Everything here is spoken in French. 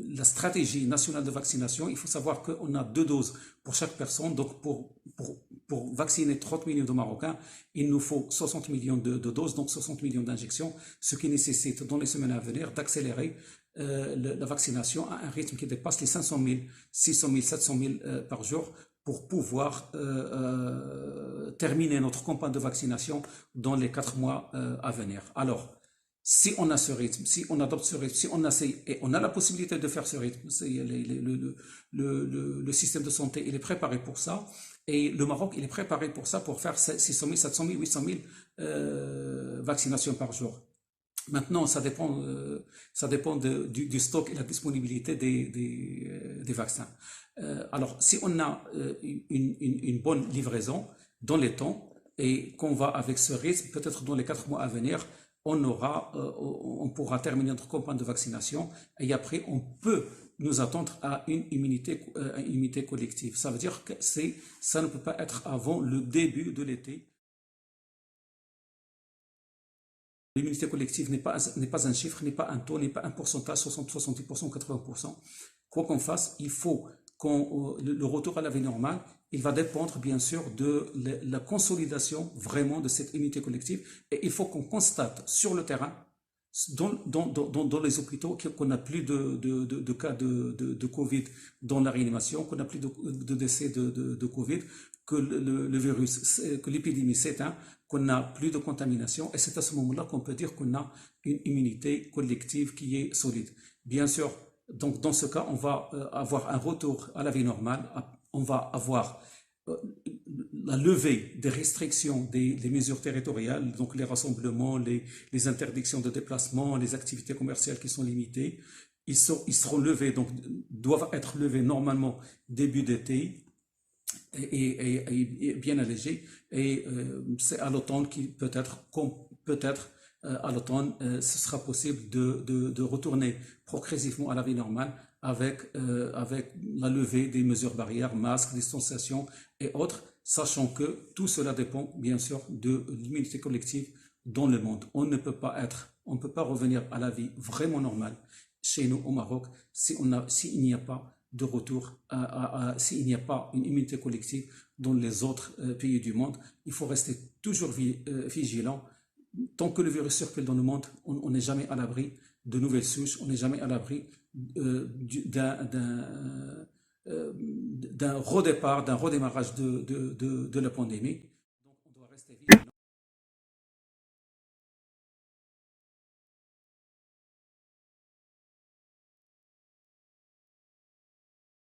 la stratégie nationale de vaccination, il faut savoir qu'on a 2 doses pour chaque personne. Donc, pour vacciner 30 millions de Marocains, il nous faut 60 millions de doses, donc 60 millions d'injections, ce qui nécessite dans les semaines à venir d'accélérer la vaccination à un rythme qui dépasse les 500 000, 600 000, 700 000 par jour pour pouvoir terminer notre campagne de vaccination dans les 4 mois à venir. Alors, si on a ce rythme, si on adopte ce rythme, si on essaie, et on a la possibilité de faire ce rythme, le système de santé, il est préparé pour ça, et le Maroc, il est préparé pour ça, pour faire 600 000, 700 000, 800 000 vaccinations par jour. Maintenant, ça dépend du stock et la disponibilité des vaccins. Alors, si on a une bonne livraison dans les temps et qu'on va avec ce rythme, peut-être dans les 4 mois à venir, on pourra terminer notre campagne de vaccination et après, on peut nous attendre à une immunité collective. Ça veut dire que ça ne peut pas être avant le début de l'été. L'immunité collective n'est pas un chiffre, n'est pas un taux, n'est pas un pourcentage, 60, 70%, 80%. Quoi qu'on fasse, il faut le retour à la vie normale, il va dépendre bien sûr de la consolidation vraiment de cette immunité collective. Et il faut qu'on constate sur le terrain, dans les hôpitaux, qu'on n'a plus de cas de Covid dans la réanimation, qu'on n'a plus de décès de Covid, que le virus, que l'épidémie s'éteint, qu'on n'a plus de contamination. Et c'est à ce moment-là qu'on peut dire qu'on a une immunité collective qui est solide. Bien sûr, donc dans ce cas, on va avoir un retour à la vie normale, on va avoir la levée des restrictions des mesures territoriales, donc les rassemblements, les interdictions de déplacement, les activités commerciales qui sont limitées, ils seront levés, donc doivent être levés normalement début d'été et bien allégés. Et c'est à l'automne qui peut-être à l'automne, ce sera possible de retourner progressivement à la vie normale avec la levée des mesures barrières, masques, distanciation et autres, sachant que tout cela dépend bien sûr de l'immunité collective dans le monde. On ne peut pas revenir à la vie vraiment normale chez nous au Maroc s'il n'y a pas de retour, s'il n'y a pas une immunité collective dans les autres pays du monde. Il faut rester toujours vigilant. Tant que le virus circule dans le monde, on n'est jamais à l'abri de nouvelles souches, on n'est jamais à l'abri d'un redémarrage de la pandémie.